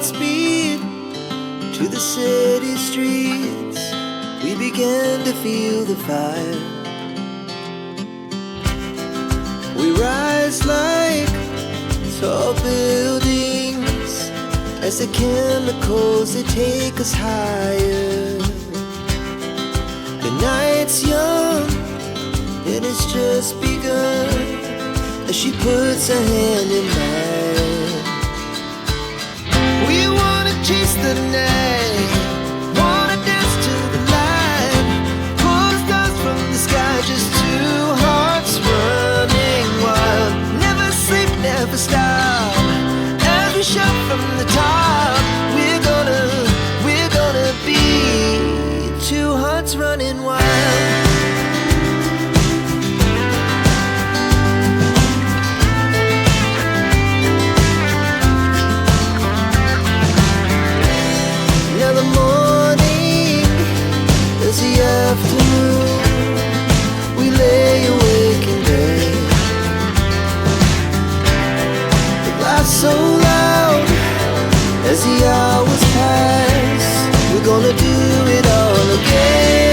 Godspeed to the city streets. We began to feel the fire. We rise like tall buildings as the chemicals, they take us higher. The night's young and it's just begun as she puts her hand in mine. We wanna chase the night, wanna dance to the light, pull the stars from the sky, just two hearts running wild. Never sleep, never stop, as we shout from the top. We're gonna be two hearts running wild. Now the morning is the afternoon. We lay awake in bed. The laughs so loud as the hours pass. We're gonna do it all again.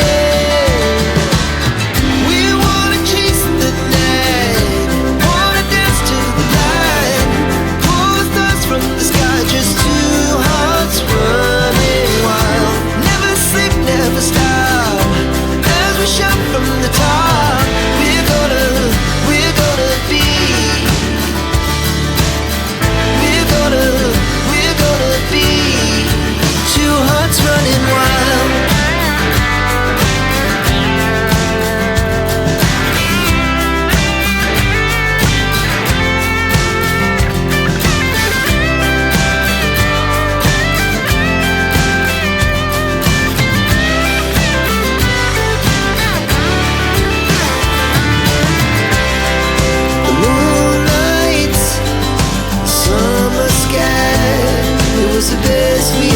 We wanna chase the night, wanna dance to the light, pull the stars from the sky, just two hearts running wild. Never sleep, never stop, as we shout from the top. We're gonna be, we're gonna be two hearts running wild. The moonlight, summer sky, it was the best we